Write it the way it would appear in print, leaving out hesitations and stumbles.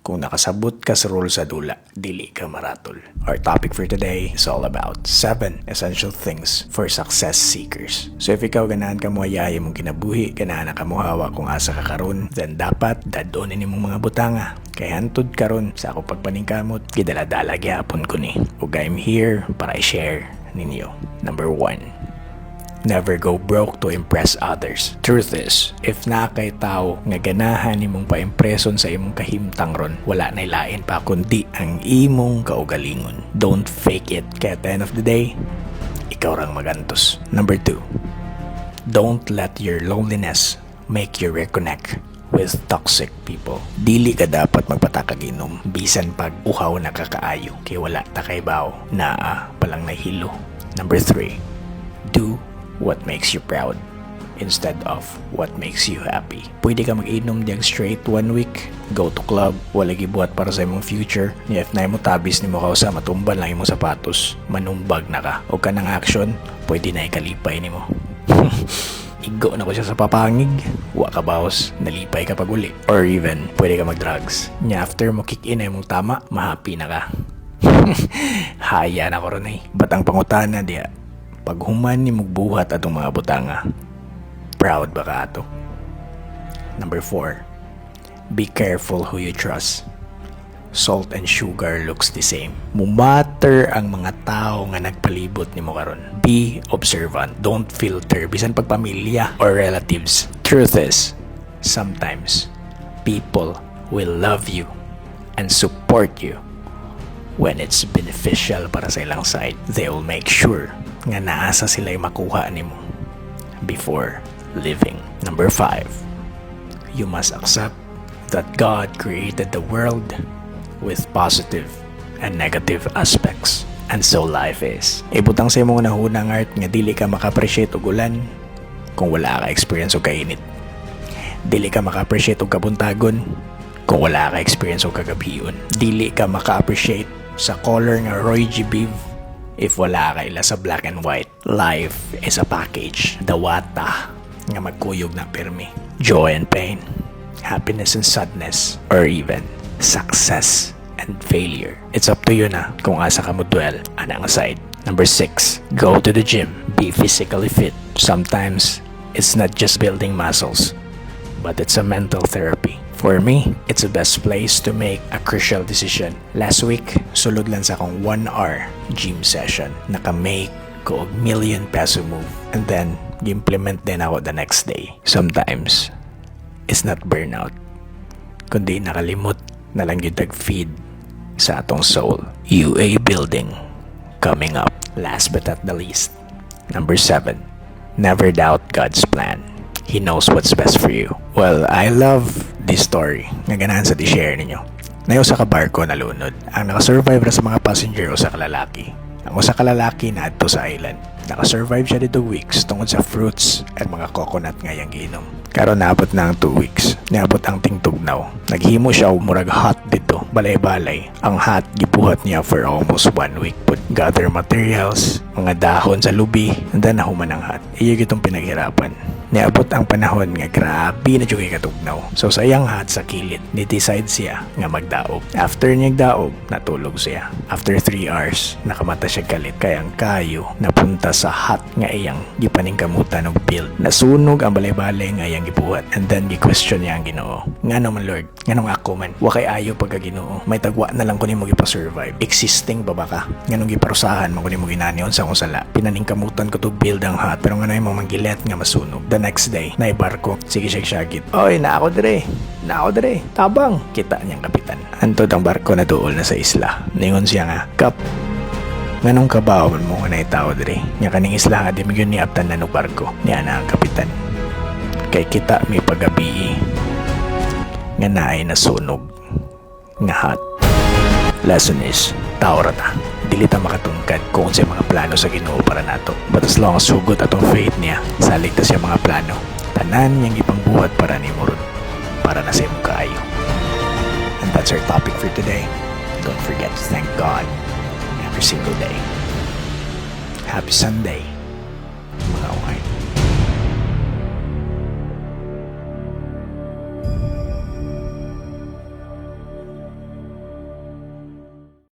Kung nakasabot ka sa rule sa dula, dili ka maratol. Our topic for today is all about 7 essential things for success seekers. So if ikaw ganahan ka mo ayahay mong kinabuhi, ganahan ka mo hawa kung asa ka karon, then dapat dadonin nimong mga butanga. Kay hantod karon sa ako pagpaningkamot, gidaladala gyapon ko ni. Ug I'm here para i-share ninyo. Number 1. Never go broke to impress others. Truth is, if na kay tao nga ganahan nimong paimpreson sa imong kahimtang ron, wala na ilain pa kundi ang imong kaugalingon. Don't fake it. Kaya at the end of the day, ikaw rang magantos. Number 2. Don't let your loneliness make you reconnect with toxic people. Dili ka dapat magpatakag-inom bisan pag uhaw na kakaayo kay wala ta kay baw naa palang nahilo. Number 3. Do what makes you proud instead of what makes you happy. Pwede ka mag-inom diyang straight 1 week, go to club, wala gibuhat para sa imong future. If na mo tabis ni mo kausa, matumban lang imong sapatos, manumbag na ka. O ka ng action, pwede na ikalipay ni mo. Igo na ko siya sa papangig, wa ka baos, nalipay ka pag uli. Or even, pwede ka mag-drugs. Nya after mo kick in ay mong tama, mahappy na ka. Haya na ko ron eh. Batang pangutana diya, pag human ni magbuhat atong mga butanga, proud ba ka ato? Number 4. Be careful who you trust. Salt and sugar looks the same. Mumatter ang mga tao nga nagpalibot nimo karon. Be observant. Don't filter. Bisan pag pamilya or relatives. Truth is, sometimes people will love you and support you when it's beneficial para sa ilang side. They will make sure nga naasa sila'y makuha nimo before living. Number 5. You must accept that God created the world with positive and negative aspects. And so life is. Ibutang sa imong nahunang art nga dili ka maka-appreciate og ulan kung wala ka experience og kainit. Dili ka maka-appreciate og kabuntagon kung wala ka experience og kagabion. Dili ka maka-appreciate sa color nga Roy G. Biv if wala ka ila sa black and white. Life is a package. Dawata nga magkuyog na pirmi. Joy and pain, happiness and sadness, or even success and failure. It's up to you na kung asa ka mo dwell anang side. Number 6. Go to the gym. Be physically fit. Sometimes, it's not just building muscles, but it's a mental therapy. For me, it's the best place to make a crucial decision. Last week, sulod lang sa akong 1 hour gym session. Naka-make ko og ₱1,000,000 move. And then, implement din ako the next day. Sometimes, it's not burnout, kundi nakalimot na lang yung tag-feed sa atong soul. UA building coming up. Last but not the least, number 7. Never doubt God's plan. He knows what's best for you. Well, I love this story nga ganahan sa di-share ninyo. Nayo sa kabarko na lunod. Ang nakasurvive ra sa mga passenger o sa kalalaki. Ang usa ka lalaki na adto sa island. Nakasurvive siya dito weeks tungod sa fruits at mga coconut nga yang giinom. Karon naabot na ang 2 weeks. Naabot ang tingtugnaw. Naghimo siya og murag hot dito, balay-balay. Ang hot gibuhat niya for almost 1 week. Put gather materials, mga dahon sa lubi, and then nahuman ang hot. Iyo gitong pinaghirapan. Niabot ang panahon nga grabe na jud kay katugnaw. So sa iyang hat sa kilid, ni-decide siya nga magdaog. After niya daog, natulog siya. After 3 hours, nakamata siya kalit kayang kayo napunta sa hat nga iyang gipaningkamutan og build. Nasunog ang balay-balay nga iyang gibuhat. And then gi-question niya ang Ginoo. Ngano man Lord, nganong ako man, wa kay ayo pagka Ginoo. May tagwa na lang ko nimo gipa-survive. Existing ba ka? Nganong giparusahan mo ko nimo ginanion sa akong sala. Pinaningkamutan ko to build ang hat pero nganoy mo manggilet nga masunog. The next day, naibarko. Sige syagit. Oy, na ako dire. Tabang. Kita niyang kapitan. Antod ang barko na duol na sa isla. Ningon siya nga, Kap, nganong kabaw mo nga naitaw dire? Nya kaning isla nga di migyon ni aptan na no barko. Niya na ang kapitan. Kay kita may pagabi nga naay nasunog nga hat. Lesson is, tao ra ta. Dili ta makatungkad kung sa mga plano sa Ginoo para nato. But as long as hugot atong faith niya, salig ta siya mga plano. Tanan niyang ipangbuhat para ni Murun, para na sa imong kaayo. And that's our topic for today. Don't forget to thank God every single day. Happy Sunday.